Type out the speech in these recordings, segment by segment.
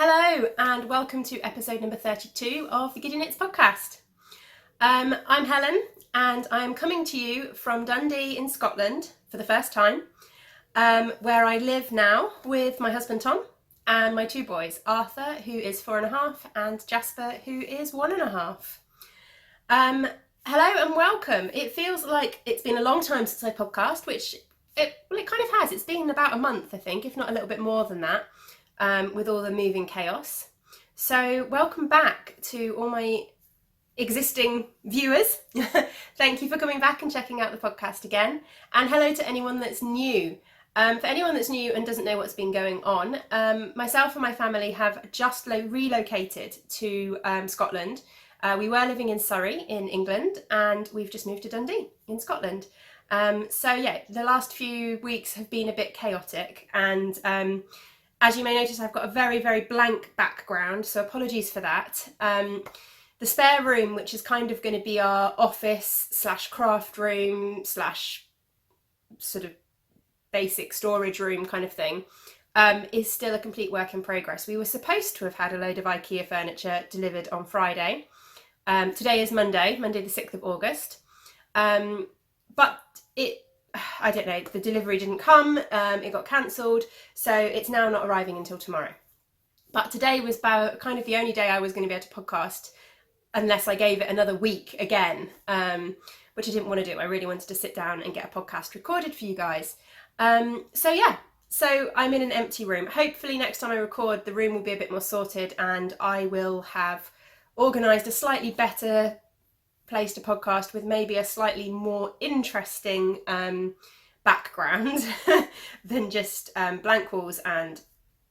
Hello and welcome to episode number 32 of the Giddy Knits Podcast. I'm Helen and I'm coming to you from Dundee in Scotland for the first time, where I live now with my husband Tom and my two boys, Arthur, who is 4.5, and Jasper, who is 1.5. Hello and welcome. It feels like it's been a long time since I podcast, which it kind of has. It's been about a month, I think, if not a little bit more than that. With all the moving chaos. So welcome back to all my existing viewers. Thank you for coming back and checking out the podcast again. And hello to anyone that's new. For anyone that's new and doesn't know what's been going on, myself and my family have just relocated to Scotland. We were living in Surrey in England and we've just moved to Dundee in Scotland. So yeah, the last few weeks have been a bit chaotic and as you may notice, I've got a very, very blank background, so apologies for that. The spare room, which is kind of going to be our office / craft room / sort of basic storage room kind of thing, is still a complete work in progress. We were supposed to have had a load of IKEA furniture delivered on Friday. Today is Monday the 6th of August. But I don't know, the delivery didn't come, it got cancelled, so it's now not arriving until tomorrow. But today was about kind of the only day I was going to be able to podcast unless I gave it another week again, which I didn't want to do. I really wanted to sit down and get a podcast recorded for you guys. So I'm in an empty room. Hopefully next time I record, the room will be a bit more sorted and I will have organised a slightly better place to podcast with maybe a slightly more interesting background than just blank walls and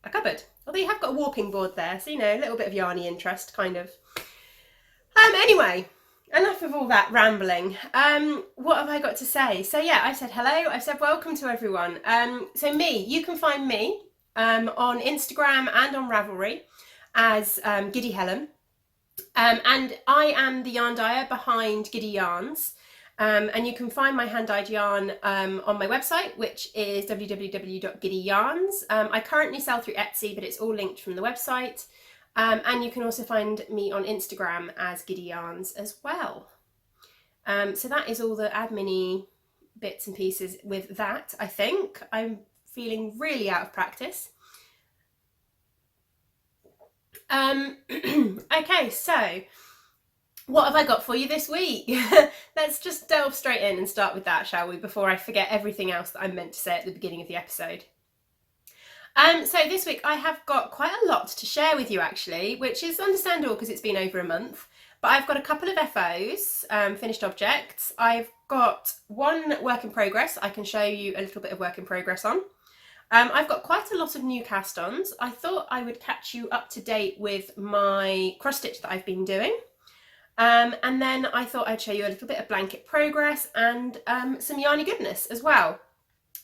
a cupboard. Although you have got a warping board there, so you know, a little bit of yarny interest, kind of. Anyway, enough of all that rambling. What have I got to say? So yeah, I said hello, I said welcome to everyone. So you can find me on Instagram and on Ravelry as Giddy Helen. And I am the yarn dyer behind Giddy Yarns, and you can find my hand-dyed yarn on my website, which is www.giddyyarns. I currently sell through Etsy, but it's all linked from the website, and you can also find me on Instagram as Giddy Yarns as well. So that is all the admin-y bits and pieces with that. I think I'm feeling really out of practice. Okay, so what have I got for you this week? Let's just delve straight in and start with that, shall we, before I forget everything else that I meant to say at the beginning of the episode. So this week I have got quite a lot to share with you actually, which is understandable because it's been over a month, but I've got a couple of FOs, finished objects. I've got one work in progress I can show you a little bit of work in progress on. I've got quite a lot of new cast-ons. I thought I would catch you up to date with my cross stitch that I've been doing. And then I thought I'd show you a little bit of blanket progress and some yarny goodness as well.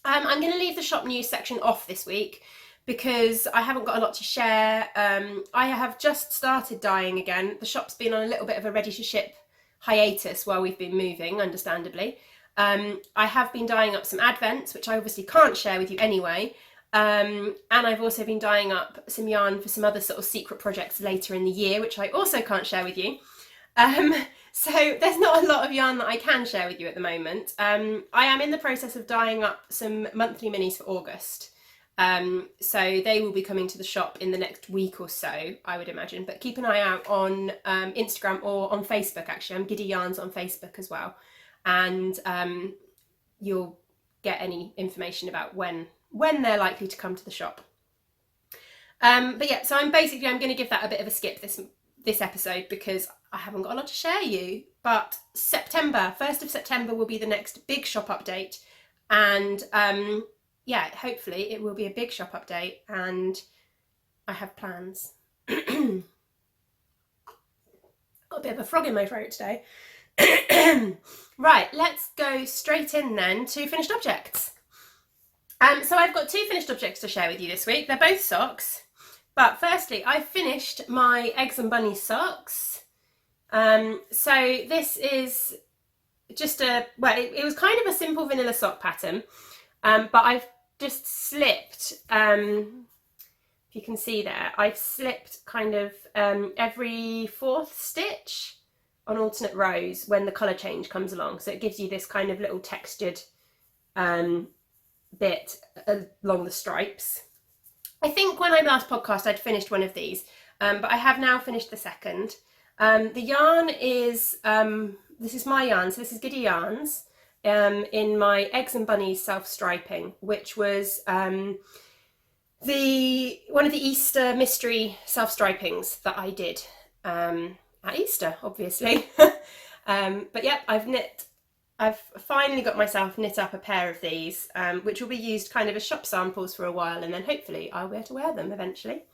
I'm going to leave the shop news section off this week because I haven't got a lot to share. I have just started dyeing again. The shop's been on a little bit of a ready to ship hiatus while we've been moving, understandably. I have been dyeing up some advents, which I obviously can't share with you anyway, and I've also been dyeing up some yarn for some other sort of secret projects later in the year, which I also can't share with you. So there's not a lot of yarn that I can share with you at the moment. I am in the process of dyeing up some monthly minis for August, so they will be coming to the shop in the next week or so, I would imagine, but keep an eye out on Instagram or on Facebook. Actually, I'm Giddy Yarns on Facebook as well. And you'll get any information about when they're likely to come to the shop. But yeah, so I'm going to give that a bit of a skip this episode because I haven't got a lot to share you. But 1st of September will be the next big shop update, and yeah, hopefully it will be a big shop update, and I have plans. Got a bit of a frog in my throat today. Right, let's go straight in then to finished objects. So I've got two finished objects to share with you this week. They're both socks, but firstly I finished my eggs and bunnies socks. So this is just it was kind of a simple vanilla sock pattern, but I've just slipped if you can see there, I've slipped kind of every fourth stitch on alternate rows when the colour change comes along. So it gives you this kind of little textured bit along the stripes. I think when I last podcast I'd finished one of these, but I have now finished the second. The yarn is, this is my yarn, so this is Giddy Yarns in my Eggs and Bunnies self-striping, which was one of the Easter mystery self-stripings that I did at Easter, obviously. But yeah, I've finally got myself knit up a pair of these, which will be used kind of as shop samples for a while, and then hopefully I'll be able to wear them eventually.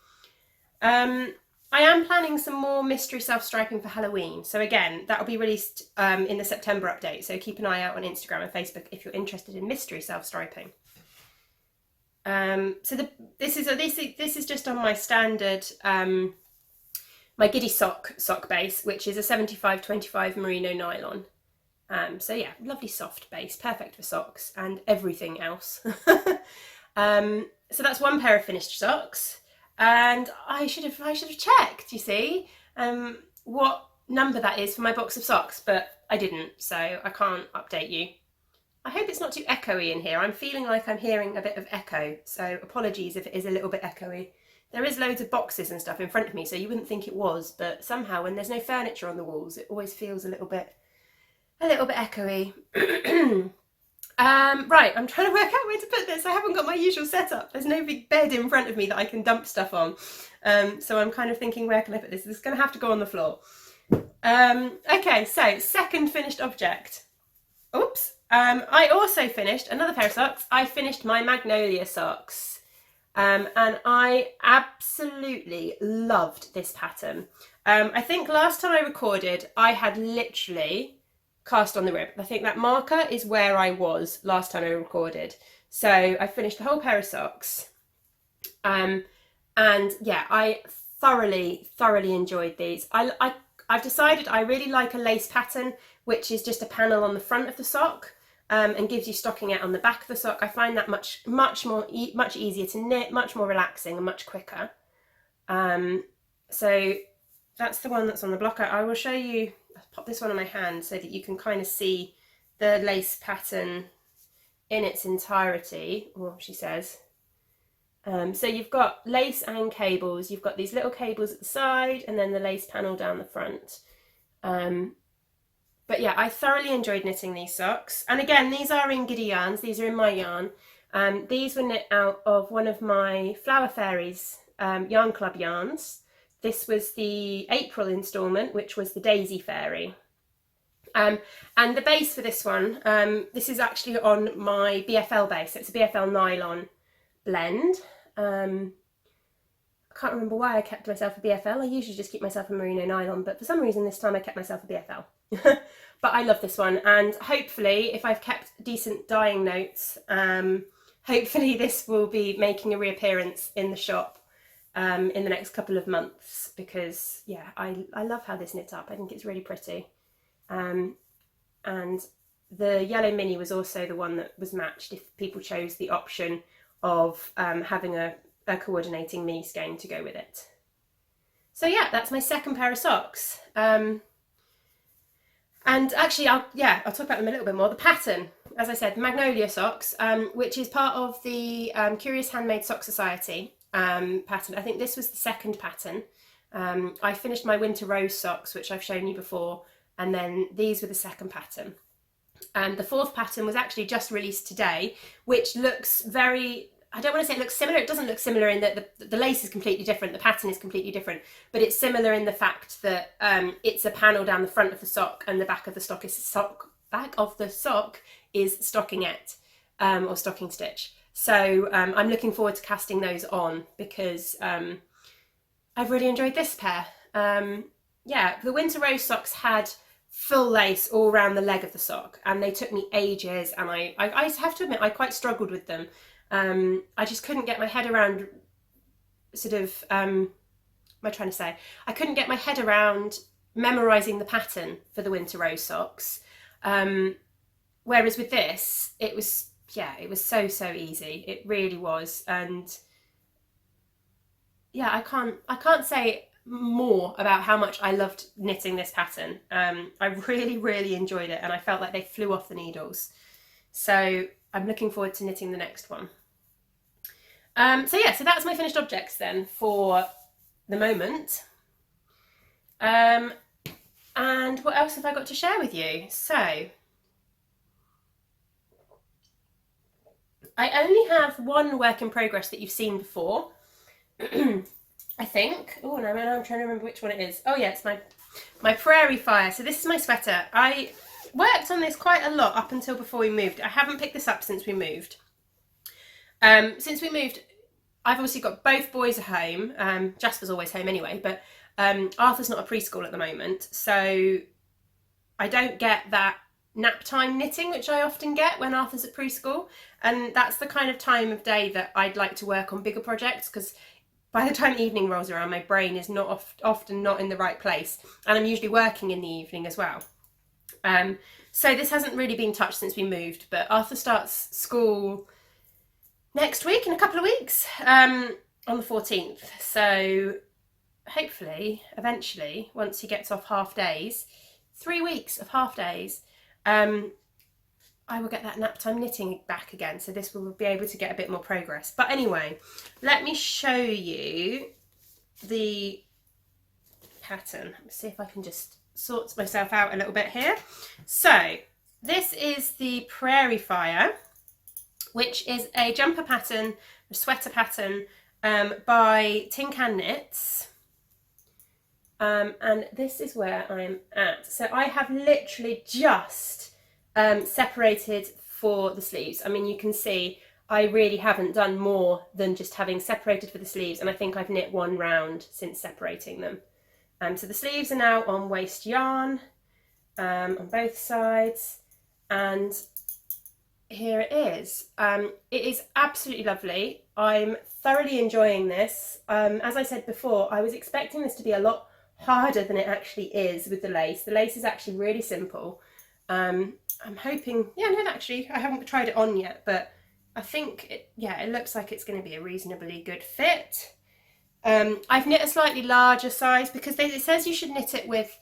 I am planning some more mystery self-striping for Halloween. So again, that will be released in the September update. So keep an eye out on Instagram and Facebook if you're interested in mystery self-striping. So this is just on my standard, my Giddy sock base, which is a 75/25 merino nylon. So yeah, lovely soft base, perfect for socks and everything else. So that's one pair of finished socks. And I should have checked, you see, what number that is for my box of socks, but I didn't, so I can't update you. I hope it's not too echoey in here. I'm feeling like I'm hearing a bit of echo, so apologies if it is a little bit echoey. There is loads of boxes and stuff in front of me, so you wouldn't think it was, but somehow when there's no furniture on the walls, it always feels a little bit echoey. Right, I'm trying to work out where to put this. I haven't got my usual setup. There's no big bed in front of me that I can dump stuff on. So I'm kind of thinking, where can I put this? This is going to have to go on the floor. Okay, so second finished object. Oops. I also finished another pair of socks. I finished my Magnolia socks. And I absolutely loved this pattern. I think last time I recorded, I had literally cast on the rib. I think that marker is where I was last time I recorded. So I finished the whole pair of socks. And yeah, I thoroughly enjoyed these. I've decided I really like a lace pattern, which is just a panel on the front of the sock and gives you stocking out on the back of the sock. I find that much easier to knit, much more relaxing and much quicker. So that's the one that's on the blocker. I will show you, I'll pop this one on my hand so that you can kind of see the lace pattern in its entirety, or she says. So you've got lace and cables. You've got these little cables at the side and then the lace panel down the front. But yeah, I thoroughly enjoyed knitting these socks. And again, these are in Giddy Yarns. These are in my yarn. These were knit out of one of my Flower Fairies Yarn Club yarns. This was the April instalment, which was the Daisy Fairy. And the base for this one, this is actually on my BFL base. So it's a BFL nylon blend. I can't remember why I kept myself a BFL. I usually just keep myself a merino nylon, but for some reason this time I kept myself a BFL. But I love this one, and hopefully if I've kept decent dyeing notes, hopefully this will be making a reappearance in the shop in the next couple of months, because yeah, I love how this knits up. I think it's really pretty. And the yellow mini was also the one that was matched if people chose the option of having a coordinating mini skein to go with it. So yeah, that's my second pair of socks. And actually, I'll talk about them a little bit more. The pattern, as I said, Magnolia socks, which is part of the Curious Handmade Sock Society pattern. I think this was the second pattern. I finished my Winter Rose socks, which I've shown you before, and then these were the second pattern. And the fourth pattern was actually just released today, which looks very, I don't want to say it looks similar. It doesn't look similar in that the lace is completely different, the pattern is completely different, but it's similar in the fact that it's a panel down the front of the sock, and the back of the sock is stockinette or stocking stitch. So I'm looking forward to casting those on, because I've really enjoyed this pair. Yeah, the Winter Rose socks had full lace all around the leg of the sock, and they took me ages, and I have to admit I quite struggled with them. I just couldn't get my head around sort of, what am I trying to say? I couldn't get my head around memorising the pattern for the Winter Rose socks. Whereas with this, it was so easy. It really was. And yeah, I can't say more about how much I loved knitting this pattern. I really, really enjoyed it, and I felt like they flew off the needles. So I'm looking forward to knitting the next one. So yeah, so that's my finished objects then for the moment. And what else have I got to share with you? So I only have one work in progress that you've seen before. I think. Oh no, I'm trying to remember which one it is. Oh yeah, it's my Prairie Fire. So this is my sweater. I worked on this quite a lot up until before we moved. I haven't picked this up since we moved. Since we moved, I've obviously got both boys at home. Jasper's always home anyway, but Arthur's not at preschool at the moment, so I don't get that nap time knitting which I often get when Arthur's at preschool, and that's the kind of time of day that I'd like to work on bigger projects, because by the time evening rolls around, my brain is often not in the right place, and I'm usually working in the evening as well. So this hasn't really been touched since we moved, but Arthur starts school next week, in a couple of weeks, on the 14th. So hopefully, eventually, once he gets off half days, 3 weeks of half days, I will get that nap time knitting back again. So this will be able to get a bit more progress. But anyway, let me show you the pattern. Let's see if I can just sort myself out a little bit here. So this is the Prairie Fire, which is a jumper pattern, a sweater pattern by Tin Can Knits. And this is where I'm at. So I have literally just separated for the sleeves. I mean, you can see I really haven't done more than just having separated for the sleeves, and I think I've knit one round since separating them. So the sleeves are now on waste yarn on both sides, and here it is. It is absolutely lovely. I'm thoroughly enjoying this. As I said before, I was expecting this to be a lot harder than it actually is with the lace. The lace is actually really simple. I'm hoping, yeah, no, actually, I haven't tried it on yet, but I think, it looks like it's going to be a reasonably good fit. I've knit a slightly larger size because it says you should knit it with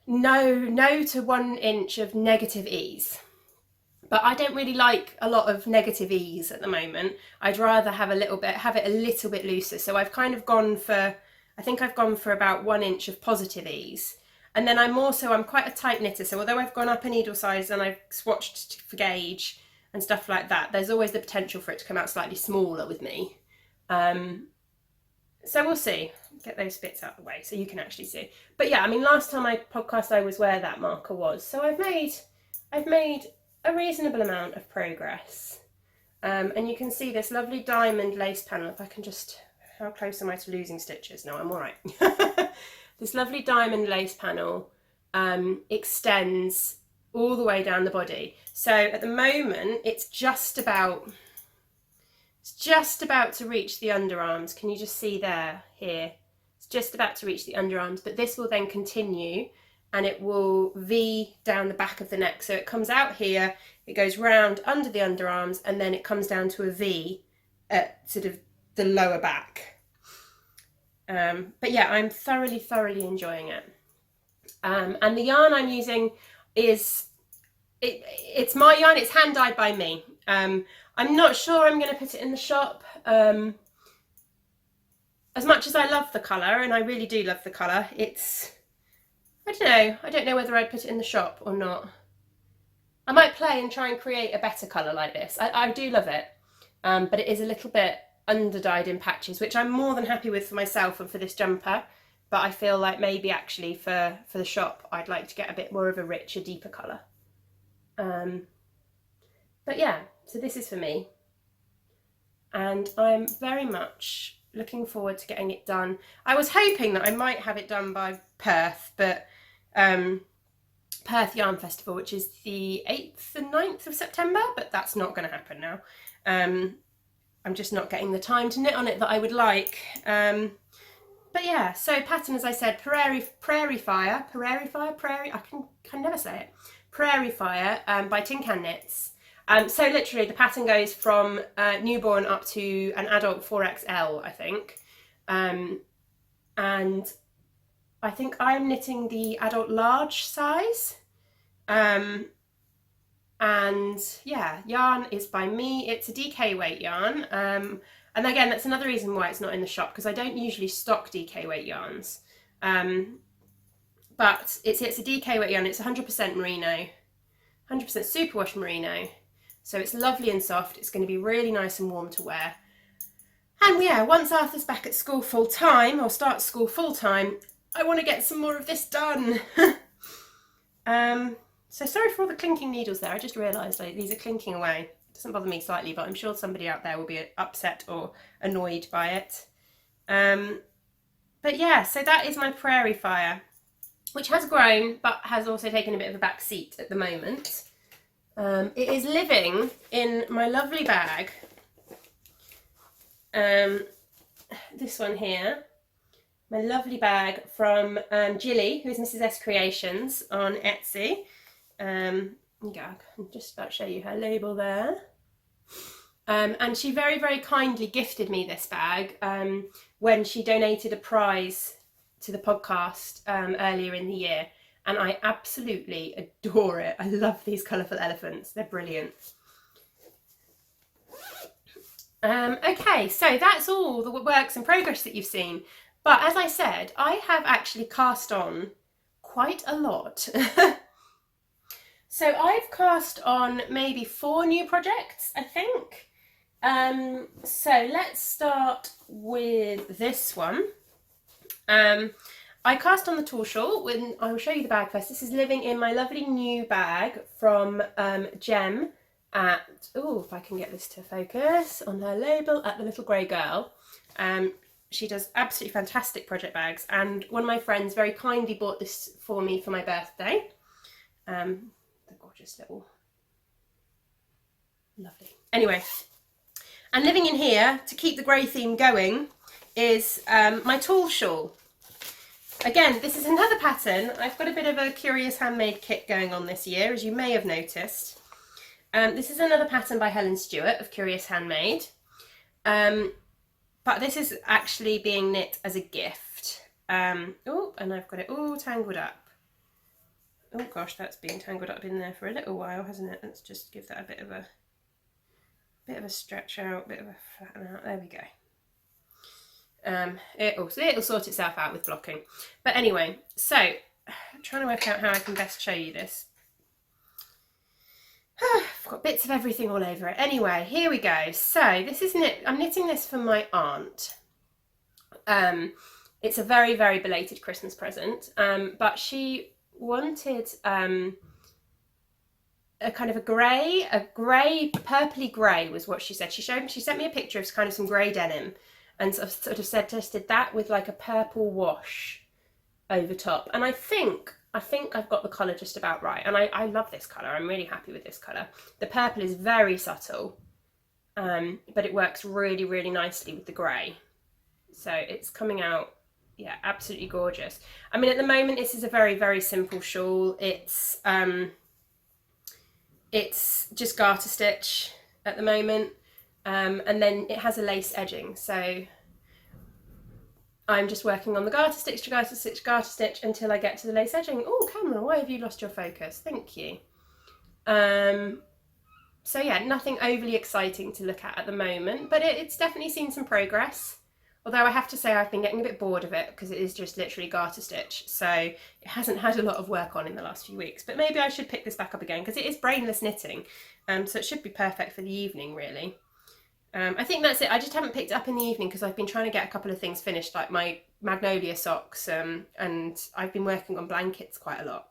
no to 1 inch of negative ease. But I don't really like a lot of negative ease at the moment. I'd rather have it a little bit looser. So I've kind of gone for, I think I've gone for about 1 inch of positive ease. And then I'm quite a tight knitter. So although I've gone up a needle size and I've swatched for gauge and stuff like that, there's always the potential for it to come out slightly smaller with me. So we'll see. Get those bits out of the way so you can actually see. But yeah, I mean, last time I podcast, I was where that marker was. So I've made a reasonable amount of progress. And you can see this lovely diamond lace panel. If I can just, how close am I to losing stitches? No, I'm all right. This lovely diamond lace panel extends all the way down the body. So at the moment, it's just about to reach the underarms. Can you just see here? It's just about to reach the underarms, but this will then continue and it will V down the back of the neck. So it comes out here, it goes round under the underarms, and then it comes down to a V at sort of the lower back. But yeah, I'm thoroughly enjoying it. And the yarn I'm using is, it's my yarn, it's hand dyed by me. I'm not sure I'm going to put it in the shop. As much as I love the colour, and I really do love the colour, I don't know whether I'd put it in the shop or not. I might play and try and create a better colour like this. I do love it, but it is a little bit under-dyed in patches, which I'm more than happy with for myself and for this jumper, but I feel like maybe actually for the shop I'd like to get a bit more of a richer, deeper colour. But yeah, so this is for me, and I'm very much looking forward to getting it done. I was hoping that I might have it done by Perth, but Perth Yarn Festival, which is the 8th and 9th of September, but that's not going to happen now. I'm just not getting the time to knit on it that I would like. But yeah, so pattern, as I said, Prairie Fire, I can never say it. Prairie Fire by Tin Can Knits. So literally the pattern goes from newborn up to an adult 4XL, I think. and I think I'm knitting the adult large size. And yeah, yarn is by me. It's a DK weight yarn. And again, that's another reason why it's not in the shop, because I don't usually stock DK weight yarns. But it's a DK weight yarn. It's 100% merino, 100% superwash merino. So it's lovely and soft. It's going to be really nice and warm to wear. And yeah, once Arthur's back at school full time, or starts school full time, I want to get some more of this done. So sorry for all the clinking needles there. I just realised these are clinking away. It doesn't bother me slightly, but I'm sure somebody out there will be upset or annoyed by it. But yeah, so that is my prairie fire, which has grown but has also taken a bit of a back seat at the moment. It is living in my lovely bag. This one here, my lovely bag from Jilly, who is Mrs. S Creations on Etsy. Yeah, I can just about show you her label there. And she very, very kindly gifted me this bag when she donated a prize to the podcast earlier in the year. And I absolutely adore it. I love these colourful elephants. They're brilliant. Okay, so that's all the works in progress that you've seen. But as I said, I have actually cast on quite a lot. So I've cast on maybe 4 new projects, I think. So let's start with this one. I cast on the tall shawl. I will show you the bag first. This is living in my lovely new bag from Jem at, if I can get this to focus, on her label at The Little Grey Girl. She does absolutely fantastic project bags, and one of my friends very kindly bought this for me for my birthday. The gorgeous little, lovely. Anyway, and living in here to keep the grey theme going is my tall shawl. Again, this is another pattern. I've got a bit of a Curious Handmade kit going on this year, as you may have noticed. This is another pattern by Helen Stewart of Curious Handmade. But this is actually being knit as a gift. And I've got it all tangled up. Oh gosh, that's been tangled up in there for a little while, hasn't it? Let's just give that a bit of a stretch out, bit of a flatten out. There we go. It'll sort itself out with blocking. But anyway, so I'm trying to work out how I can best show you this. I've got bits of everything all over it. Anyway, here we go. So this is I'm knitting this for my aunt. It's a very, very belated Christmas present, but she wanted a kind of a grey, purpley grey was what she said. She sent me a picture of kind of some grey denim, and sort of suggested that with like a purple wash over top. And I think I've got the colour just about right. And I love this colour. I'm really happy with this colour. The purple is very subtle, but it works really, really nicely with the grey. So it's coming out, yeah, absolutely gorgeous. I mean, at the moment, this is a very, very simple shawl. It's just garter stitch at the moment. And then it has a lace edging. So I'm just working on the garter stitch to garter stitch, garter stitch until I get to the lace edging. Oh, camera, why have you lost your focus? Thank you. So yeah, nothing overly exciting to look at the moment, but it's definitely seen some progress. Although I have to say I've been getting a bit bored of it because it is just literally garter stitch. So it hasn't had a lot of work on in the last few weeks, but maybe I should pick this back up again because it is brainless knitting. So it should be perfect for the evening, really. I think that's it. I just haven't picked it up in the evening because I've been trying to get a couple of things finished, like my magnolia socks, and I've been working on blankets quite a lot.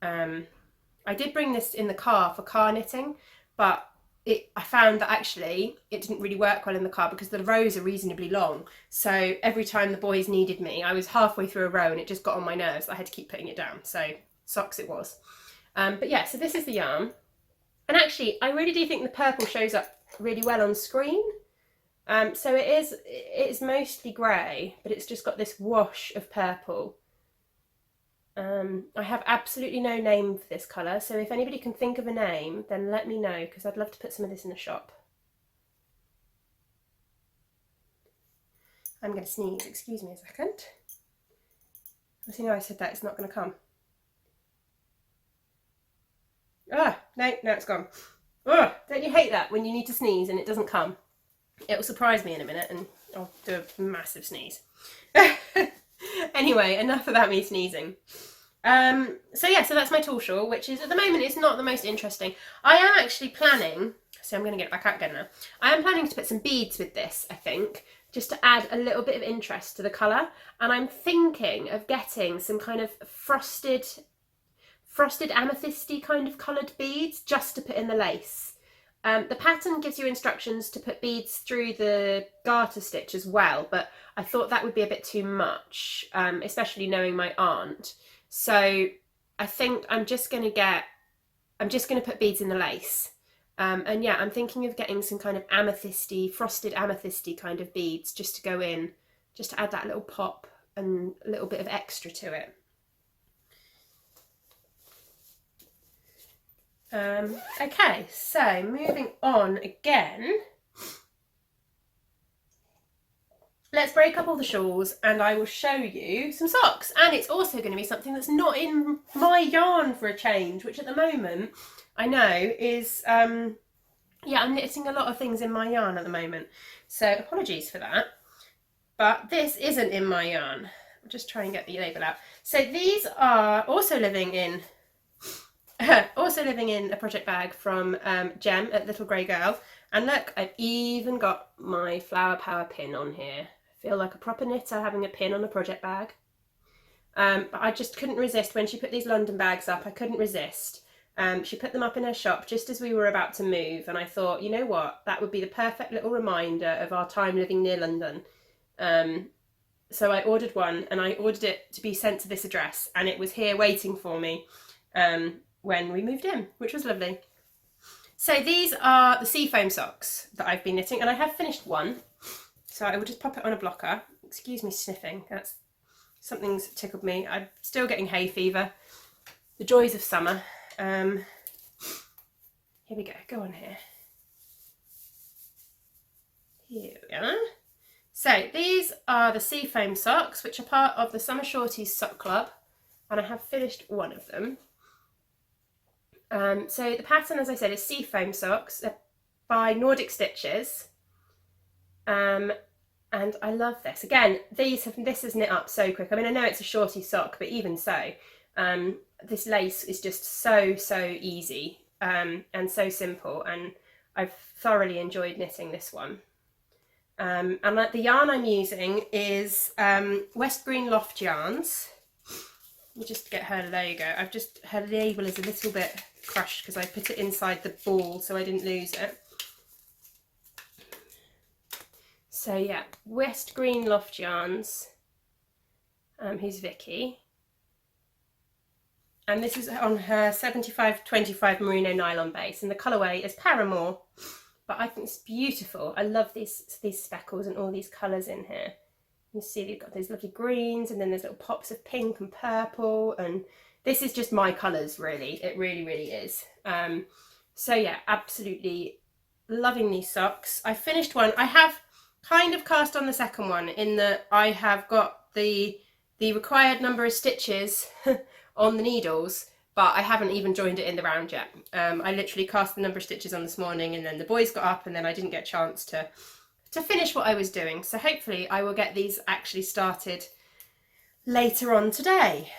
I did bring this in the car for car knitting, but I found that actually it didn't really work well in the car because the rows are reasonably long. So every time the boys needed me, I was halfway through a row and it just got on my nerves. I had to keep putting it down. So socks it was. But yeah, so this is the yarn. And actually, I really do think the purple shows up really well on screen. So it is mostly grey, but it's just got this wash of purple. I have absolutely no name for this colour, so if anybody can think of a name, then let me know, because I'd love to put some of this in the shop. I'm going to sneeze, excuse me a second. I know I said that, it's not going to come. Ah, no, it's gone. Oh, don't you hate that when you need to sneeze and it doesn't come? It will surprise me in a minute and I'll do a massive sneeze. Anyway, enough about me sneezing. So that's my tulle shawl, which is at the moment it's not the most interesting. I am actually planning, so I'm going to get it back out again now. I am planning to put some beads with this, I think, just to add a little bit of interest to the colour. And I'm thinking of getting some kind of frosted amethysty kind of coloured beads just to put in the lace. The pattern gives you instructions to put beads through the garter stitch as well, but I thought that would be a bit too much, especially knowing my aunt. So I think I'm just going to put beads in the lace. And yeah, I'm thinking of getting some kind of frosted amethysty kind of beads just to go in, just to add that little pop and a little bit of extra to it. Okay, so moving on again. Let's break up all the shawls and I will show you some socks. And it's also going to be something that's not in my yarn for a change, which at the moment I know is, I'm knitting a lot of things in my yarn at the moment. So apologies for that. But this isn't in my yarn. I'll just try and get the label out. So these are also living in a project bag from Jem at Little Grey Girl. And look, I've even got my Flower Power pin on here. I feel like a proper knitter having a pin on a project bag. But I just couldn't resist when she put these London bags up. I couldn't resist. She put them up in her shop just as we were about to move. And I thought, you know what, that would be the perfect little reminder of our time living near London. So I ordered one and I ordered it to be sent to this address. And it was here waiting for me when we moved in, which was lovely. So these are the seafoam socks that I've been knitting, and I have finished one. So I will just pop it on a blocker. Excuse me sniffing, something's tickled me. I'm still getting hay fever. The joys of summer. Here we go on here. Here we are. So these are the seafoam socks, which are part of the Summer Shorties Sock Club, and I have finished one of them. So the pattern, as I said, is seafoam socks by Nordic Stitches, and I love this. Again, this is knit up so quick. I mean, I know it's a shorty sock, but even so, this lace is just so easy and so simple, and I've thoroughly enjoyed knitting this one. And like the yarn I'm using is West Green Loft yarns. Let me just get her logo. Her label is a little bit crushed because I put it inside the ball so I didn't lose it. So yeah, West Green Loft yarns. Who's Vicky. And this is on her 75-25 merino nylon base, and the colourway is Paramore. But I think it's beautiful. I love these speckles and all these colours in here. You see they've got those lovely greens, and then there's little pops of pink and purple, and this is just my colours really. It really is. So yeah, absolutely loving these socks. I finished one. I have kind of cast on the second one in that I have got the required number of stitches on the needles, but I haven't even joined it in the round yet. I literally cast the number of stitches on this morning, and then the boys got up, and then I didn't get a chance to finish what I was doing. So hopefully I will get these actually started later on today.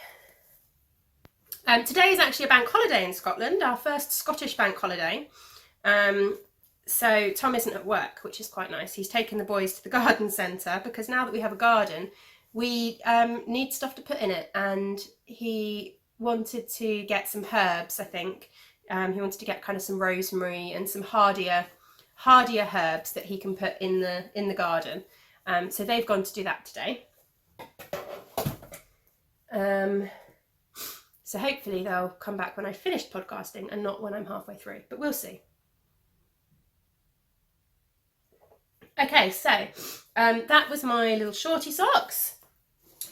Today is actually a bank holiday in Scotland, our first Scottish bank holiday. So Tom isn't at work, which is quite nice. He's taken the boys to the garden centre because now that we have a garden, we need stuff to put in it, and he wanted to get some herbs, I think. He wanted to get kind of some rosemary and some hardier herbs that he can put in the garden. So they've gone to do that today. So hopefully they'll come back when I've finished podcasting and not when I'm halfway through, but we'll see. Okay, so that was my little shorty socks.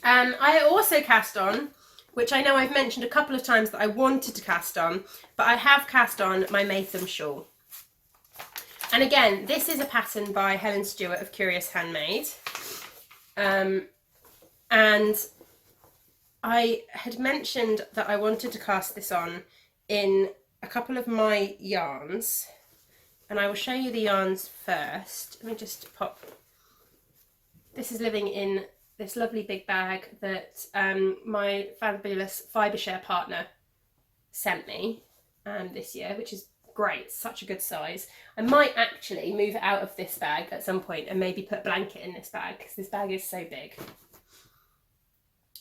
I also cast on, which I know I've mentioned a couple of times that I wanted to cast on, but I have cast on my Maytham shawl. And again, this is a pattern by Helen Stewart of Curious Handmade. And I had mentioned that I wanted to cast this on in a couple of my yarns, and I will show you the yarns first. Let me just pop. This is living in this lovely big bag that my fabulous fibre share partner sent me this year, which is great, such a good size. I might actually move it out of this bag at some point and maybe put a blanket in this bag, because this bag is so big.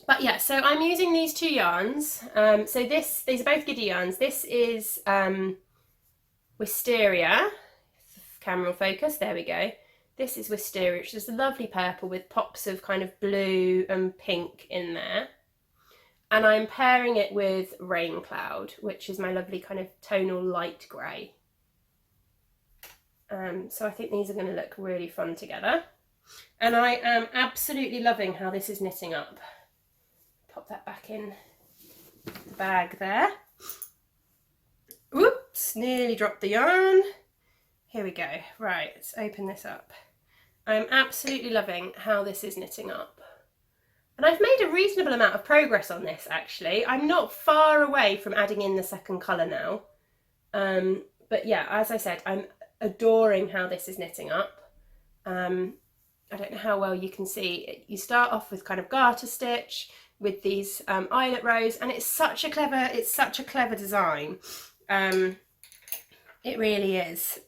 But yeah, so I'm using these two yarns. So these are both Giddy yarns. This is Wisteria. Camera will focus, there we go. This is Wisteria, which is a lovely purple with pops of kind of blue and pink in there. And I'm pairing it with Rain Cloud, which is my lovely kind of tonal light grey. So I think these are going to look really fun together. And I am absolutely loving how this is knitting up. Pop that back in the bag there. Whoops, nearly dropped the yarn. Here we go. Right, let's open this up. I'm absolutely loving how this is knitting up. And I've made a reasonable amount of progress on this, actually. I'm not far away from adding in the second colour now. But yeah, as I said, I'm adoring how this is knitting up. I don't know how well you can see. You start off with kind of garter stitch with these eyelet rows, and it's such a clever design. It really is.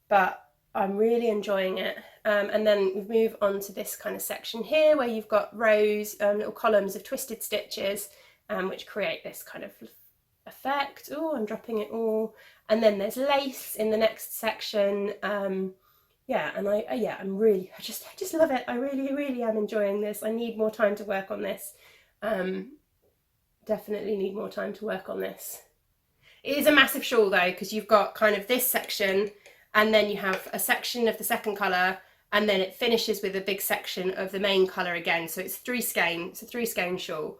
But I'm really enjoying it. And then we move on to this kind of section here where you've got rows, little columns of twisted stitches, which create this kind of effect. Oh, I'm dropping it all. And then there's lace in the next section. Yeah, and I just love it. I really am enjoying this. I need more time to work on this. Definitely need more time to work on this. It is a massive shawl though, because you've got kind of this section, and then you have a section of the second colour, and then it finishes with a big section of the main colour again. So it's three skein. It's a 3 skein shawl,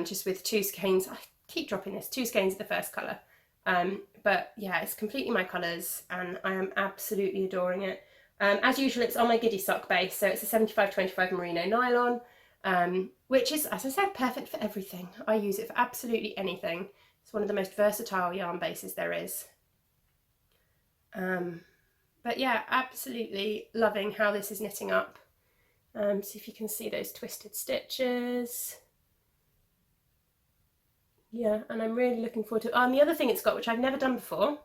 just with 2 skeins. I keep dropping this. 2 skeins of the first colour. But yeah, it's completely my colours, and I am absolutely adoring it. As usual, it's on my Giddy sock base, so it's a 75/25 merino nylon, which is, as I said, perfect for everything. I use it for absolutely anything. It's one of the most versatile yarn bases there is. But yeah, absolutely loving how this is knitting up. See if you can see those twisted stitches. Yeah, and I'm really looking forward to it. The other thing it's got, which I've never done before,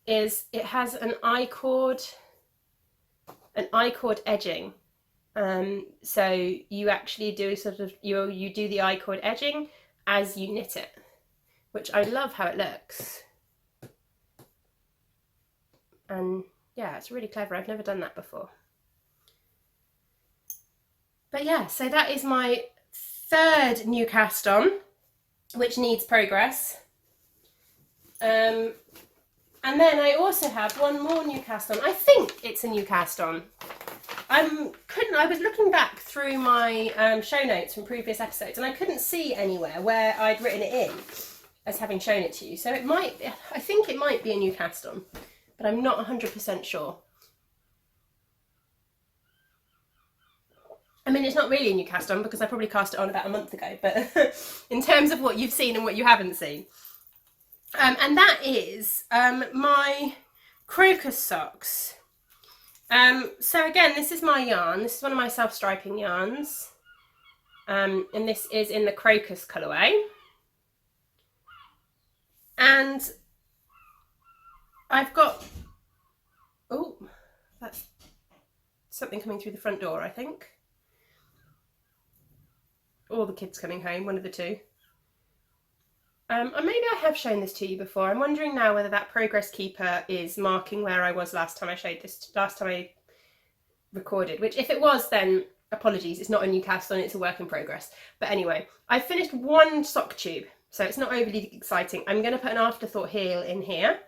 is it has an I-cord edging. So you actually do sort of, you do the I-cord edging as you knit it, which I love how it looks. And yeah, it's really clever. I've never done that before. But yeah, so that is my third new cast on, which needs progress. And then I also have one more new cast on. I think it's a new cast on. I was looking back through my show notes from previous episodes, and I couldn't see anywhere where I'd written it in as having shown it to you. So I think it might be a new cast on, but I'm not 100% sure. I mean, it's not really a new cast on because I probably cast it on about a month ago, but in terms of what you've seen and what you haven't seen. And that is my crocus socks. So again, this is my yarn. This is one of my self-striping yarns. And this is in the crocus colourway. And I've got, oh, that's something coming through the front door, I think. Or the kids coming home, one of the two. And maybe I have shown this to you before. I'm wondering now whether that progress keeper is marking where I was last time I recorded, which if it was, then apologies, it's not a new cast on, it's a work in progress. But anyway, I finished one sock tube, so it's not overly exciting. I'm going to put an afterthought heel in here,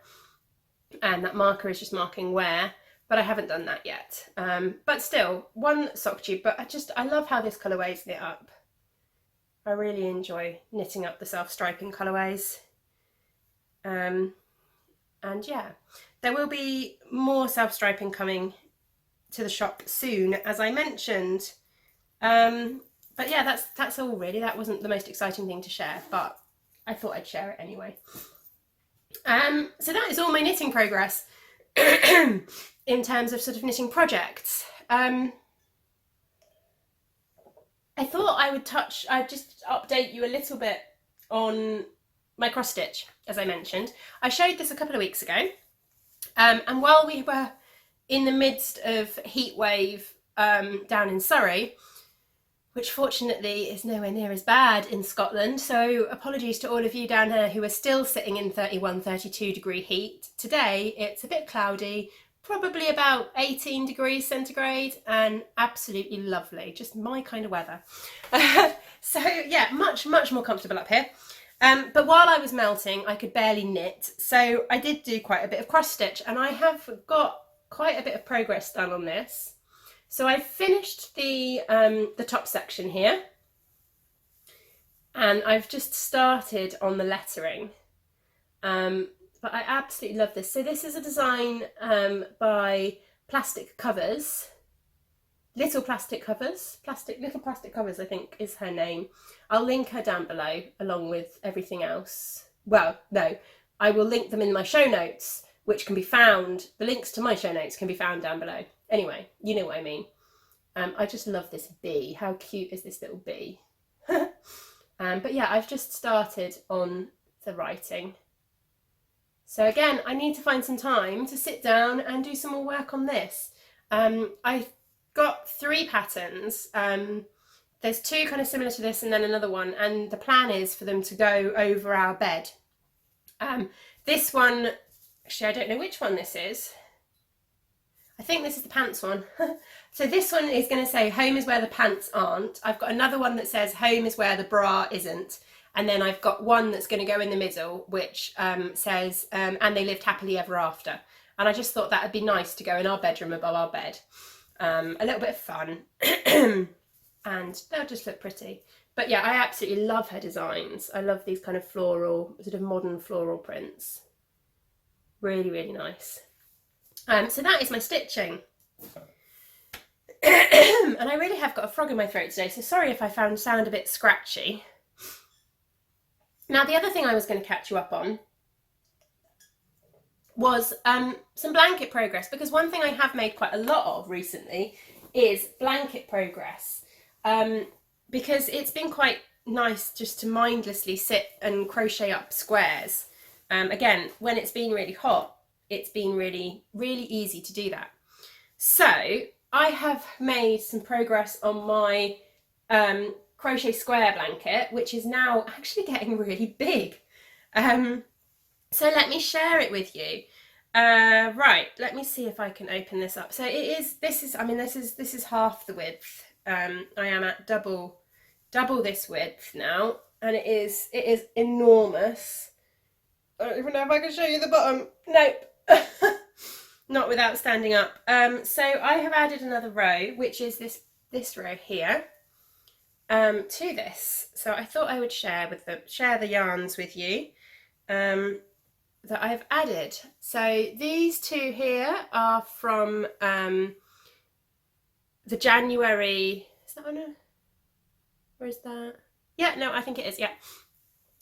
and that marker is just marking where, but I haven't done that yet. But still, one sock tube, but I love how this colourway is knit up. I really enjoy knitting up the self-striping colourways. And yeah, there will be more self-striping coming to the shop soon, as I mentioned. But yeah, that's all really. That wasn't the most exciting thing to share, but I thought I'd share it anyway. So that is all my knitting progress in terms of sort of knitting projects. I thought I'd just update you a little bit on my cross stitch, as I mentioned. I showed this a couple of weeks ago, and while we were in the midst of heat wave down in Surrey, which fortunately is nowhere near as bad in Scotland, so apologies to all of you down here who are still sitting in 31, 32 degree heat. Today it's a bit cloudy, probably about 18 degrees centigrade, and absolutely lovely, just my kind of weather. So yeah, much more comfortable up here. But while I was melting, I could barely knit, so I did do quite a bit of cross stitch, and I have got quite a bit of progress done on this. So I finished the top section here, and I've just started on the lettering, but I absolutely love this. So this is a design by Plastic Covers, Little Plastic Covers, I think is her name. I'll link her down below along with everything else. Well, no, I will link them in my show notes, which can be found, the links to my show notes can be found down below. Anyway, you know what I mean. I just love this bee. How cute is this little bee? But yeah, I've just started on the writing. So again, I need to find some time to sit down and do some more work on this. I've got 3 patterns. There's 2 kind of similar to this and then another one, and the plan is for them to go over our bed. This one, actually I don't know which one this is. I think this is the pants one. So this one is going to say home is where the pants aren't. I've got another one that says home is where the bra isn't. And then I've got one that's going to go in the middle, which says and they lived happily ever after. And I just thought that would be nice to go in our bedroom above our bed. A little bit of fun. And they'll just look pretty. But yeah, I absolutely love her designs. I love these kind of floral, sort of modern floral prints. Really nice. So that is my stitching. And I really have got a frog in my throat today, so sorry if I sound a bit scratchy. Now, the other thing I was going to catch you up on was some blanket progress, because one thing I have made quite a lot of recently is blanket progress, because it's been quite nice just to mindlessly sit and crochet up squares. Again, when it's been really hot, it's been really easy to do that. So I have made some progress on my crochet square blanket, which is now actually getting really big. So let me share it with you. Right, let me see if I can open this up. So this is half the width. I am at double this width now, and it is enormous. I don't even know if I can show you the bottom. Nope. Not without standing up. So I have added another row, which is this row here, to this. So I thought I would share the yarns with you that I've added. So these 2 here are from the January. Is that one? Where is that? Yeah, no, I think it is. Yeah.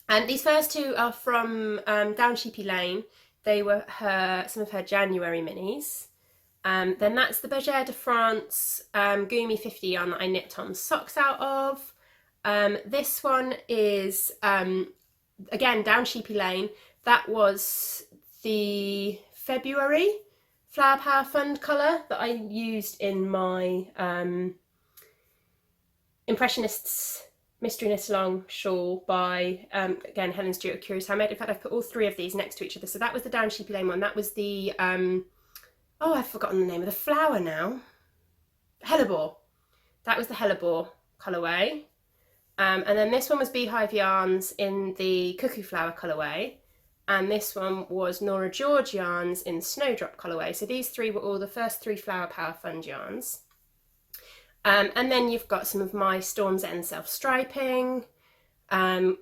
And these first 2 are from Down Sheepy Lane. They were some of her January minis. Then that's the Bergère de France Gumi 50 yarn that I knit Tom's socks out of. This one is, again, Down Sheepy Lane. That was the February Flower Power Fund colour that I used in my Impressionists Mystery Knit Along shawl by, again, Helen Stewart of Curious Handmade. In fact, I've put all 3 of these next to each other. So that was the Down Sheepy Lane one. That was the, oh, I've forgotten the name of the flower now. Hellebore. That was the Hellebore colourway. And then this one was Beehive Yarns in the Cuckoo Flower colourway. And this one was Nora George Yarns in Snowdrop colourway. So these 3 were all the first 3 Flower Power Fund yarns. And then you've got some of my Storm's End self-striping.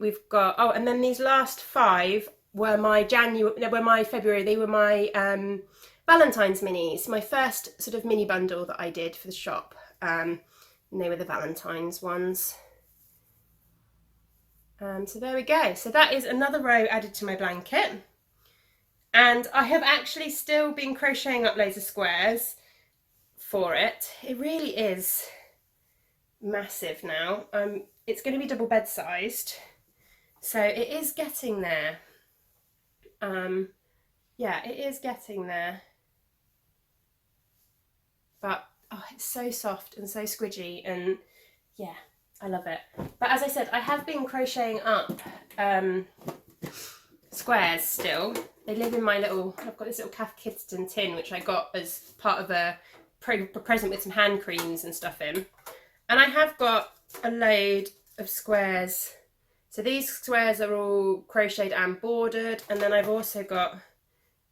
We've got, oh, and then these last 5 February, they were my Valentine's minis, my first sort of mini bundle that I did for the shop, and they were the Valentine's ones. So there we go. So that is another row added to my blanket, and I have actually still been crocheting up loads of squares for it. It really is massive now. It's going to be double bed sized, so it is getting there. Yeah, it is getting there, but oh, it's so soft and so squidgy, and yeah, I love it. But as I said, I have been crocheting up squares still. They live in my little, I've got this little Cath Kidston tin which I got as part of a present with some hand creams and stuff in, and I have got a load of squares. So these squares are all crocheted and bordered, and then I've also got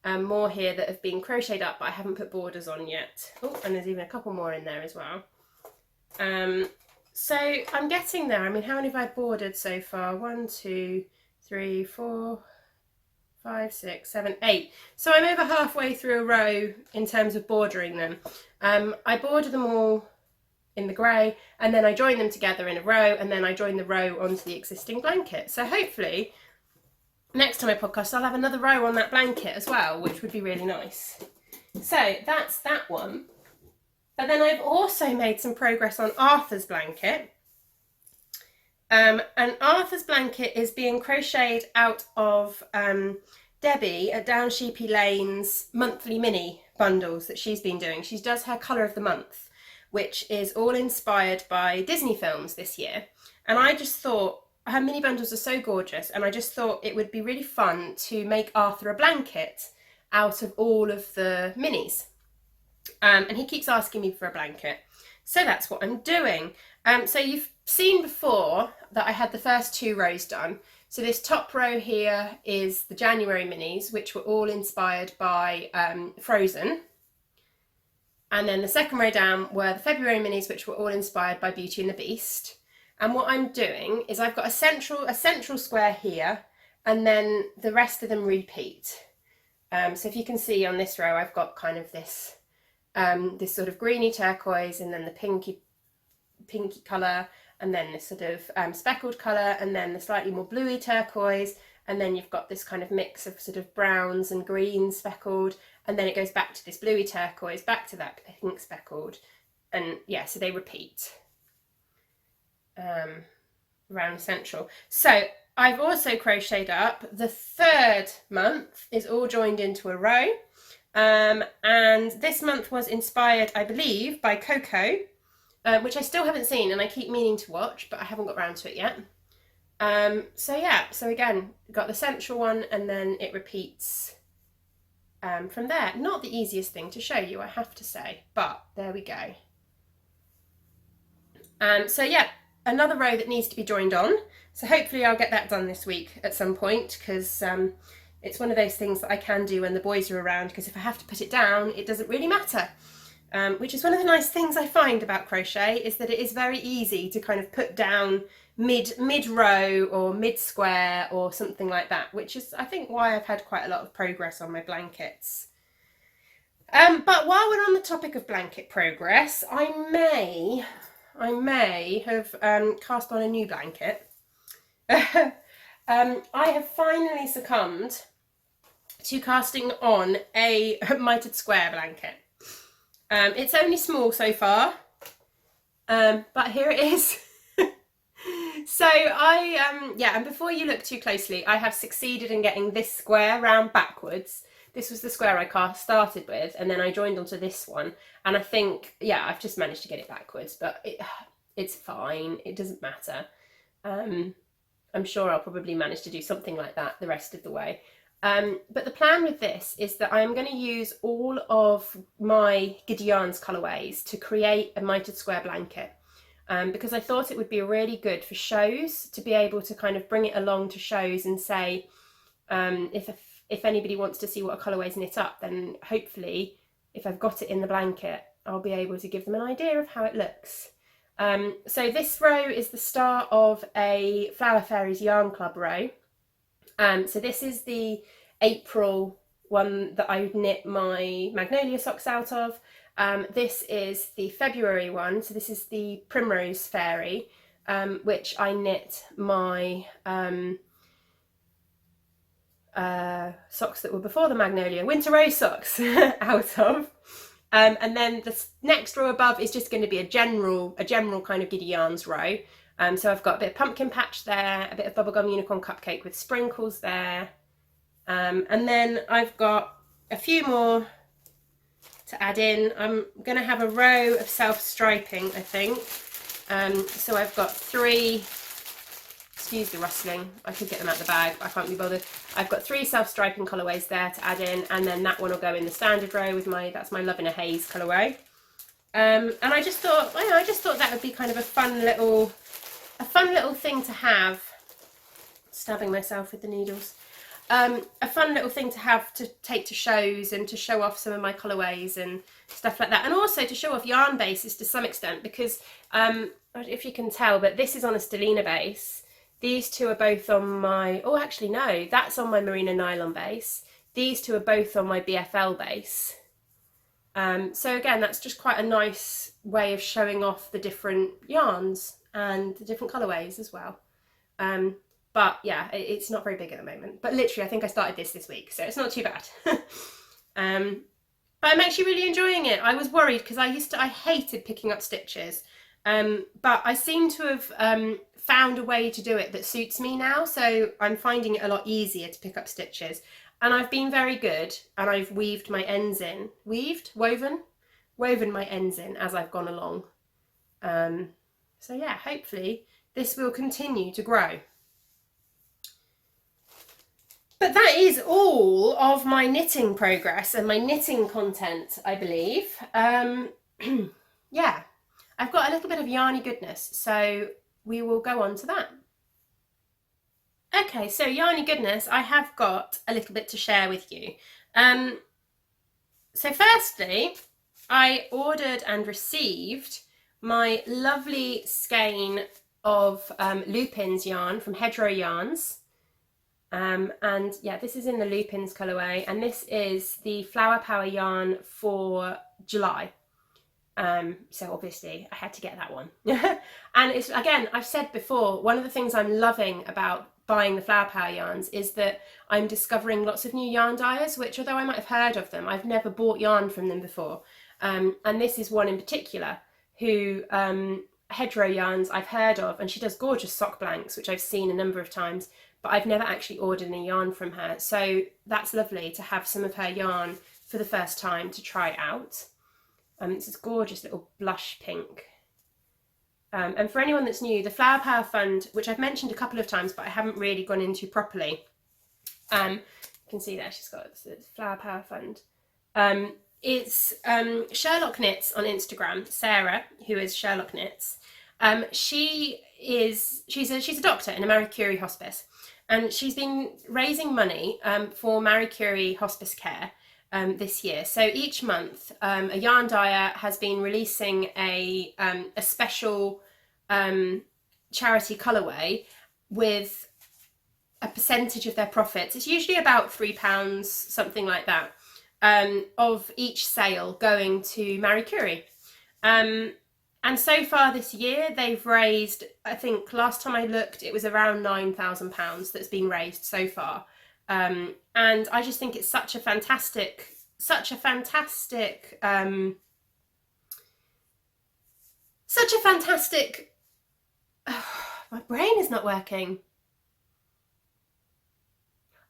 more here that have been crocheted up but I haven't put borders on yet. Oh, and there's even a couple more in there as well. So I'm getting there. I mean, how many have I bordered so far? 1, 2, 3, 4, 5, 6, 7, 8. So I'm over halfway through a row in terms of bordering them. I border them all in the grey, and then I join them together in a row, and then I join the row onto the existing blanket. So hopefully next time I podcast I'll have another row on that blanket as well, which would be really nice. So that's that one. But then I've also made some progress on Arthur's blanket. And Arthur's blanket is being crocheted out of Debbie at Down Sheepy Lane's monthly mini bundles that she's been doing. She does her colour of the month, which is all inspired by Disney films this year. And I just thought, her mini bundles are so gorgeous, and I just thought it would be really fun to make Arthur a blanket out of all of the minis. And he keeps asking me for a blanket, so that's what I'm doing. So you've seen before that I had the first 2 rows done. So this top row here is the January minis, which were all inspired by Frozen. And then the second row down were the February minis, which were all inspired by Beauty and the Beast. And what I'm doing is I've got a central square here, and then the rest of them repeat. So if you can see on this row, I've got kind of this this sort of greeny turquoise, and then the pinky colour, and then this sort of speckled colour, and then the slightly more bluey turquoise, and then you've got this kind of mix of sort of browns and greens speckled, and then it goes back to this bluey turquoise, back to that pink speckled, and yeah, so they repeat around central. So I've also crocheted up the 3rd month is all joined into a row, and this month was inspired, I believe, by Coco, which I still haven't seen and I keep meaning to watch, but I haven't got around to it yet. So yeah, so again, got the central one, and then it repeats from there. Not the easiest thing to show you, I have to say, but there we go. So yeah, another row that needs to be joined on. So hopefully I'll get that done this week at some point, because it's one of those things that I can do when the boys are around, because if I have to put it down, it doesn't really matter. Which is one of the nice things I find about crochet, is that it is very easy to kind of put down mid-row or mid-square or something like that, which is, I think, why I've had quite a lot of progress on my blankets. But while we're on the topic of blanket progress, I may have cast on a new blanket. I have finally succumbed to casting on a mitered square blanket. It's only small so far, but here it is. So and before you look too closely, I have succeeded in getting this square round backwards. This was the square I started with, and then I joined onto this one, and I think, yeah, I've just managed to get it backwards, but it's fine, it doesn't matter. I'm sure I'll probably manage to do something like that the rest of the way. But the plan with this is that I'm going to use all of my Giddy Yarns colourways to create a mitered square blanket, because I thought it would be really good for shows, to be able to kind of bring it along to shows and say, if anybody wants to see what a colourway's knit up, then hopefully if I've got it in the blanket, I'll be able to give them an idea of how it looks. So this row is the start of a Flower Fairies Yarn Club row. So this is the April one that I knit my magnolia socks out of. This is the February one, so this is the Primrose Fairy, which I knit my socks that were before the magnolia, winter rose socks, out of. And then the next row above is just going to be a general kind of Giddy Yarns row. So I've got a bit of pumpkin patch there, a bit of bubblegum unicorn cupcake with sprinkles there. And then I've got a few more to add in. I'm going to have a row of self-striping, I think. So I've got 3, excuse the rustling, I could get them out the bag, but I can't be bothered. I've got 3 self-striping colourways there to add in, and then that one will go in the standard row with that's my Love in a Haze colourway. And I just thought that would be kind of a fun little thing to have. Stabbing myself with the needles. A fun little thing to have to take to shows and to show off some of my colourways and stuff like that, and also to show off yarn bases to some extent, because if you can tell, but this is on a Stellina base. These two are both on my, oh actually no, that's on my Merino nylon base. These two are both on my BFL base. So again, that's just quite a nice way of showing off the different yarns and the different colourways as well. But yeah, it's not very big at the moment. But literally, I think I started this week, so it's not too bad. But I'm actually really enjoying it. I was worried because I hated picking up stitches. But I seem to have found a way to do it that suits me now. So I'm finding it a lot easier to pick up stitches. And I've been very good, and I've weaved my ends in. Woven my ends in as I've gone along. So yeah, hopefully this will continue to grow. But that is all of my knitting progress and my knitting content, I believe. Yeah, I've got a little bit of yarny goodness, so we will go on to that. Okay, so yarny goodness, I have got a little bit to share with you. So firstly, I ordered and received my lovely skein of Lupins yarn from Hedgerow Yarns. And yeah, this is in the Lupins colourway, and this is the Flower Power yarn for July. So obviously I had to get that one. And it's, again, I've said before, one of the things I'm loving about buying the Flower Power yarns is that I'm discovering lots of new yarn dyers, which, although I might have heard of them, I've never bought yarn from them before. And this is one in particular who Hedgerow Yarns I've heard of, and she does gorgeous sock blanks, which I've seen a number of times, but I've never actually ordered any yarn from her. So that's lovely to have some of her yarn for the first time to try out. It's this gorgeous little blush pink. And for anyone that's new, the Flower Power Fund, which I've mentioned a couple of times, but I haven't really gone into properly. You can see there she's got the Flower Power Fund. It's Sherlock Knits on Instagram, Sarah, who is Sherlock Knits. She's a doctor in a Marie Curie hospice, and she's been raising money for Marie Curie hospice care this year. So each month, a yarn dyer has been releasing a special charity colourway with a percentage of their profits. It's usually about £3, something like that, of each sale going to Marie Curie. And so far this year, they've raised, I think last time I looked, it was around £9,000 that's been raised so far. And I just think it's such a fantastic, my brain is not working.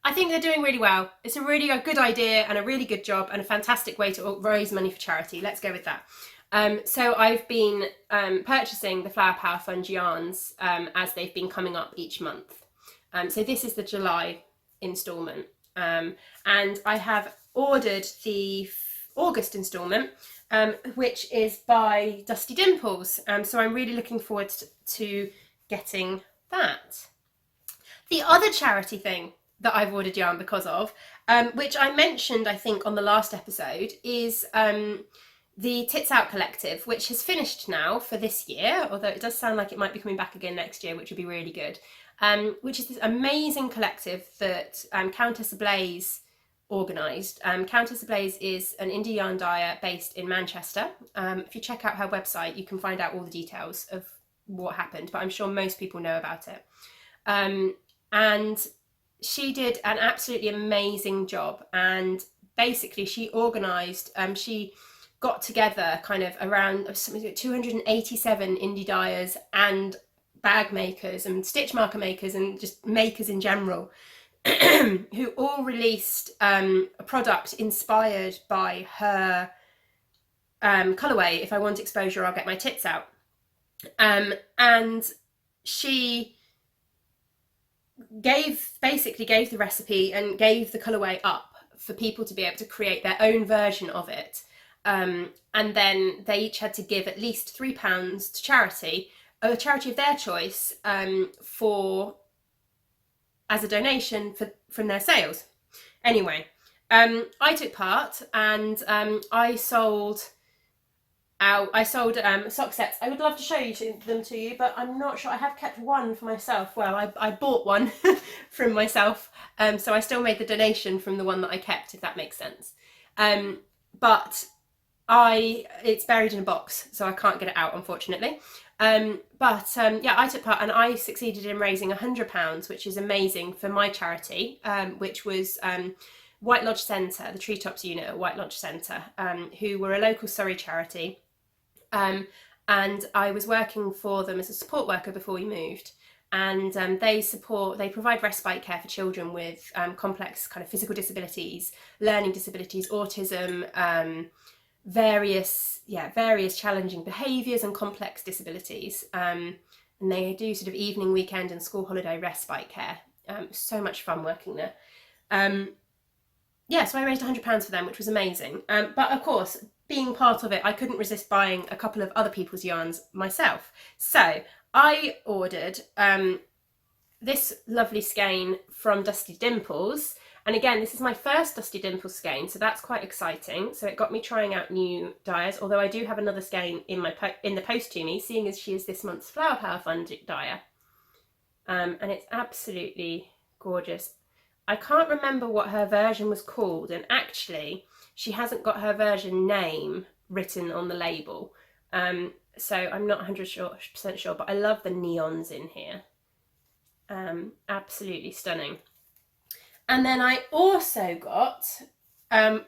I think they're doing really well. It's a really good idea and a really good job and a fantastic way to raise money for charity. Let's go with that. So I've been purchasing the Flower Power Fund yarns as they've been coming up each month. So this is the July instalment, and I have ordered the August instalment, which is by Dusty Dimples. So I'm really looking forward to getting that. The other charity thing that I've ordered yarn because of, which I mentioned I think on the last episode, is the Tits Out Collective, which has finished now for this year, although it does sound like it might be coming back again next year, which would be really good. which is this amazing collective that Countess Ablaze organised. Countess Ablaze is an indie yarn dyer based in Manchester. If you check out her website, you can find out all the details of what happened, but I'm sure most people know about it. And she did an absolutely amazing job, and basically she organised, she got together kind of around something like 287 indie dyers and bag makers and stitch marker makers and just makers in general who all released a product inspired by her colourway, If I Want Exposure, I'll Get My Tits Out. And she basically gave the recipe and gave the colourway up for people to be able to create their own version of it. And then they each had to give at least £3 to charity, a charity of their choice, as a donation from their sales. Anyway, I took part, and I sold sock sets. I would love to show them to you, but I'm not sure. I have kept one for myself. Well, I bought one from myself, so I still made the donation from the one that I kept, if that makes sense. But it's buried in a box, so I can't get it out, unfortunately. Yeah, I took part, and I succeeded in raising £100, which is amazing, for my charity, which was White Lodge Centre, the Treetops unit at White Lodge Centre, who were a local Surrey charity. And I was working for them as a support worker before we moved. And they provide respite care for children with complex kind of physical disabilities, learning disabilities, autism, various challenging behaviours and complex disabilities. And they do sort of evening, weekend and school holiday respite care. So much fun working there. So I raised £100 for them, which was amazing. But of course, being part of it, I couldn't resist buying a couple of other people's yarns myself. So I ordered this lovely skein from Dusty Dimples. And again, this is my first Dusty Dimples skein, so that's quite exciting. So it got me trying out new dyers, although I do have another skein in the post to me, seeing as she is this month's Flower Power Fund dyer. And it's absolutely gorgeous. I can't remember what her version was called, and actually she hasn't got her version name written on the label. So I'm not 100% sure, but I love the neons in here. Absolutely stunning. And then I also got a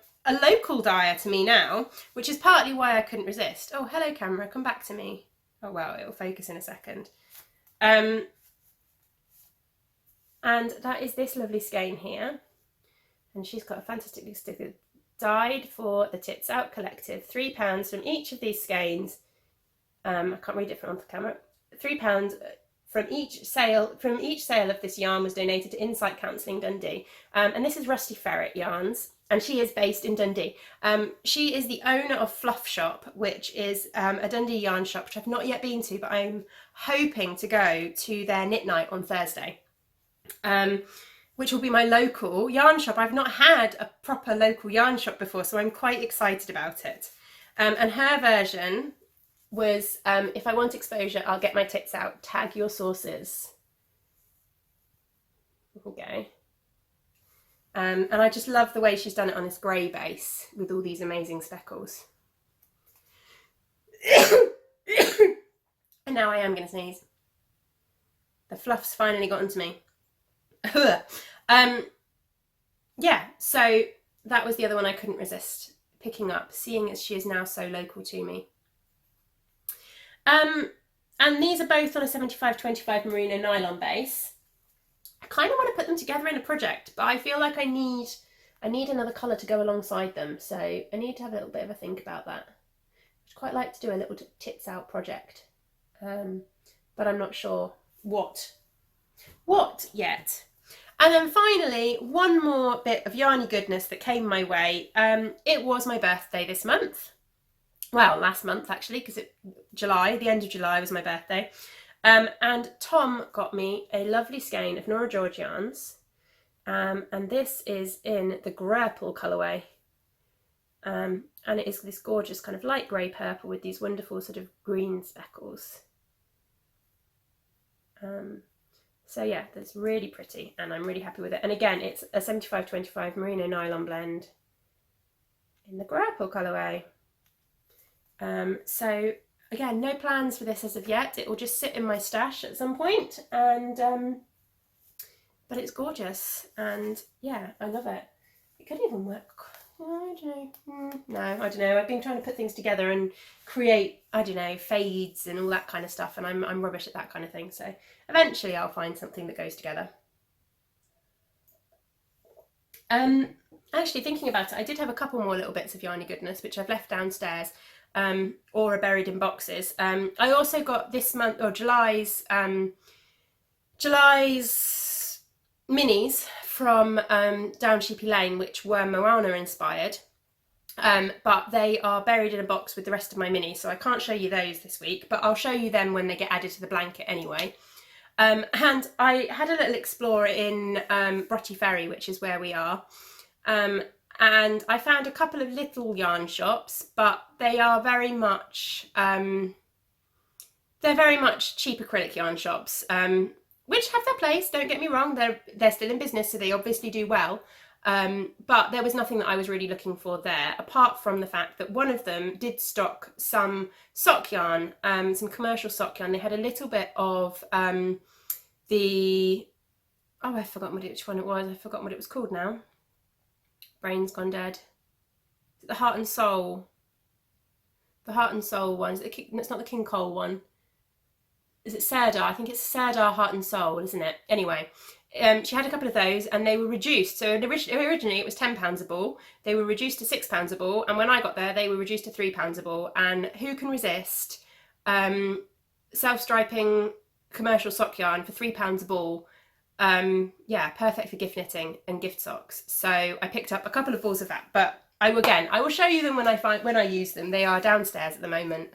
local dyer to me now, which is partly why I couldn't resist. Oh, hello camera, come back to me. Oh well, it'll focus in a second. And that is this lovely skein here. And she's got a fantastically sticker, dyed for the Tits Out Collective. £3 from each of these skeins. I can't read it from the camera. £3 from each sale of this yarn was donated to Insight Counselling Dundee. And this is Rusty Ferret Yarns, and she is based in Dundee. She is the owner of Fluff Shop, which is a Dundee yarn shop, which I've not yet been to, but I'm hoping to go to their knit night on Thursday. Which will be my local yarn shop. I've not had a proper local yarn shop before, so I'm quite excited about it. And her version was, if I want exposure, I'll get my tits out, tag your sources. Okay. And I just love the way she's done it on this grey base with all these amazing speckles. And now I am going to sneeze. The fluff's finally gotten to me. Yeah, so that was the other one I couldn't resist picking up, seeing as she is now so local to me. And these are both on a 75-25 merino nylon base. I kind of want to put them together in a project, but I feel like I need another colour to go alongside them, so I need to have a little bit of a think about that. I'd quite like to do a little tits out project, but I'm not sure what yet. And then finally, one more bit of yarny goodness that came my way. It was my birthday this month. Well, last month actually, because the end of July was my birthday. And Tom got me a lovely skein of Nora George yarns. And this is in the Grapple colourway. And it is this gorgeous kind of light grey purple with these wonderful sort of green speckles. So yeah, that's really pretty and I'm really happy with it. And again, it's a 75-25 merino nylon blend in the grapple colourway. So again, no plans for this as of yet. It will just sit in my stash at some point, and but it's gorgeous, and yeah, I love it. It could even work. I don't know. No, I don't know. I've been trying to put things together and create, I don't know, fades and all that kind of stuff, and I'm rubbish at that kind of thing. So eventually, I'll find something that goes together. Actually, thinking about it, I did have a couple more little bits of yarny goodness which I've left downstairs. Or are buried in boxes. I also got this month, or July's minis from Down Sheepy Lane, which were Moana inspired, but they are buried in a box with the rest of my minis, so I can't show you those this week, but I'll show you them when they get added to the blanket anyway. And I had a little explore in Broughty Ferry, which is where we are, and I found a couple of little yarn shops, but they are very much cheap acrylic yarn shops, which have their place. Don't get me wrong; they're still in business, so they obviously do well. But there was nothing that I was really looking for there, apart from the fact that one of them did stock some sock yarn, some commercial sock yarn. They had a little bit of I've forgotten which one it was. I've forgotten what it was called now. Brain's gone dead. The Heart and Soul. The Heart and Soul one. It's not the King Cole one. Is it Serdar? I think it's Serdar Heart and Soul, isn't it? Anyway, she had a couple of those and they were reduced. So originally it was £10 a ball. They were reduced to £6 a ball. And when I got there, they were reduced to £3 a ball. And who can resist self-striping commercial sock yarn for £3 a ball? Yeah, perfect for gift knitting and gift socks. So I picked up a couple of balls of that, but I will show you them when I use them. They are downstairs at the moment,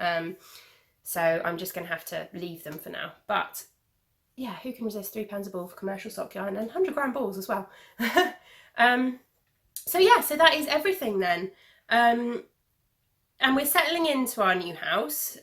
so I'm just going to have to leave them for now. But yeah, who can resist £3 a ball for commercial sock yarn and 100-gram balls as well? So yeah, so that is everything then. And we're settling into our new house.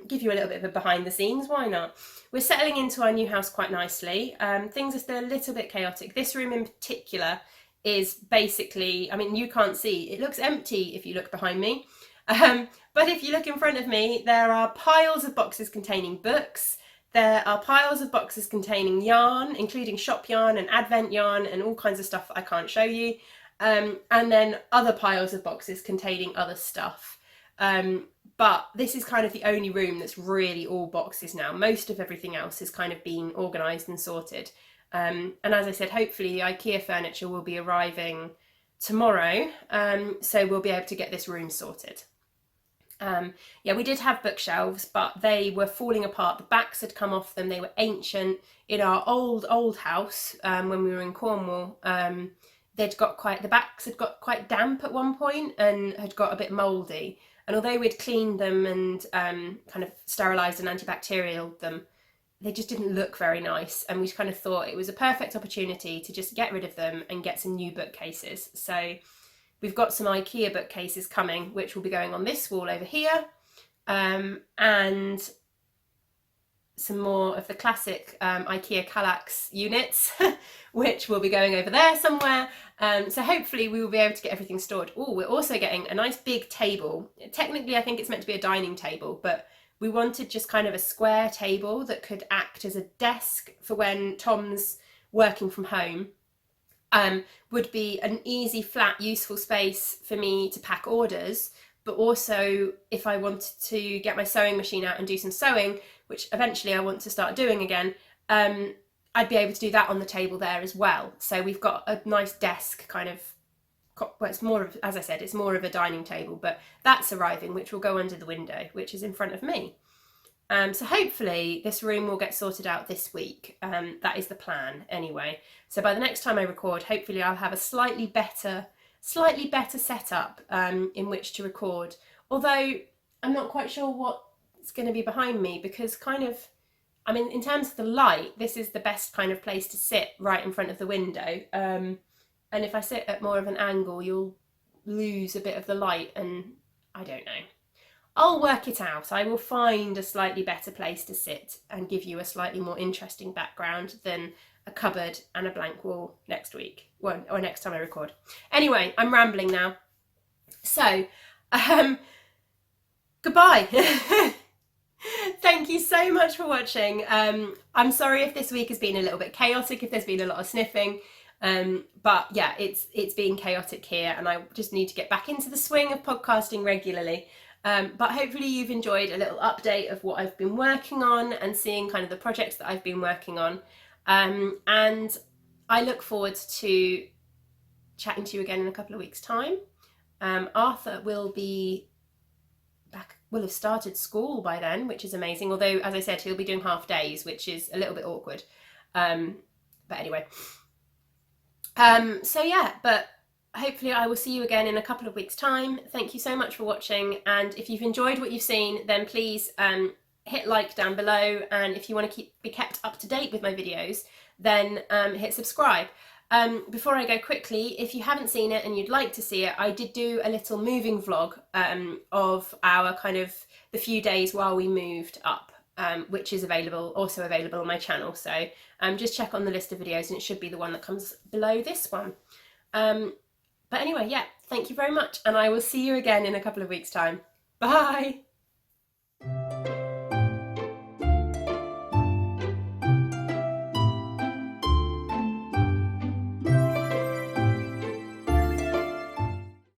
Give you a little bit of a behind the scenes, why not? We're settling into our new house quite nicely. Things are still a little bit chaotic. This room in particular is basically, I mean, you can't see, it looks empty if you look behind me. But if you look in front of me, there are piles of boxes containing books. There are piles of boxes containing yarn, including shop yarn and advent yarn and all kinds of stuff that I can't show you. And then other piles of boxes containing other stuff. But this is kind of the only room that's really all boxes now. Most of everything else has kind of been organised and sorted. And as I said, hopefully the IKEA furniture will be arriving tomorrow, so we'll be able to get this room sorted. Yeah, we did have bookshelves, but they were falling apart. The backs had come off them. They were ancient. In our old house, when we were in Cornwall, the backs had got quite damp at one point and had got a bit mouldy. And although we'd cleaned them and kind of sterilised and antibacterial them, they just didn't look very nice. And we kind of thought it was a perfect opportunity to just get rid of them and get some new bookcases. So we've got some IKEA bookcases coming, which will be going on this wall over here, and some more of the classic IKEA Kallax units, which will be going over there somewhere. So hopefully we will be able to get everything stored. Oh, we're also getting a nice big table. Technically, I think it's meant to be a dining table, but we wanted just kind of a square table that could act as a desk for when Tom's working from home. Would be an easy, flat, useful space for me to pack orders, but also if I wanted to get my sewing machine out and do some sewing, which eventually I want to start doing again, I'd be able to do that on the table there as well. So we've got a nice desk kind of, well, it's more of, as I said, it's more of a dining table, but that's arriving, which will go under the window, which is in front of me. So hopefully this room will get sorted out this week. That is the plan anyway. So by the next time I record, hopefully I'll have a slightly better setup in which to record. Although I'm not quite sure what's going to be behind me, because kind of, I mean, in terms of the light, this is the best kind of place to sit, right in front of the window. And if I sit at more of an angle, you'll lose a bit of the light, and I don't know. I'll work it out. I will find a slightly better place to sit and give you a slightly more interesting background than a cupboard and a blank wall next week, or next time I record. Anyway, I'm rambling now. So, goodbye. Thank you so much for watching. I'm sorry if this week has been a little bit chaotic, if there's been a lot of sniffing. But yeah, it's been chaotic here, and I just need to get back into the swing of podcasting regularly. But hopefully you've enjoyed a little update of what I've been working on and seeing kind of the projects that I've been working on. And I look forward to chatting to you again in a couple of weeks' time. Arthur will have started school by then, which is amazing. Although, as I said, he'll be doing half days, which is a little bit awkward. But anyway. So yeah, but hopefully I will see you again in a couple of weeks' time. Thank you so much for watching, and if you've enjoyed what you've seen, then please hit like down below, and if you want to be kept up to date with my videos, then hit subscribe. Before I go quickly, if you haven't seen it and you'd like to see it, I did do a little moving vlog of our kind of the few days while we moved up, which is also available on my channel. So just check on the list of videos and it should be the one that comes below this one. But anyway, yeah, thank you very much, and I will see you again in a couple of weeks' time. Bye!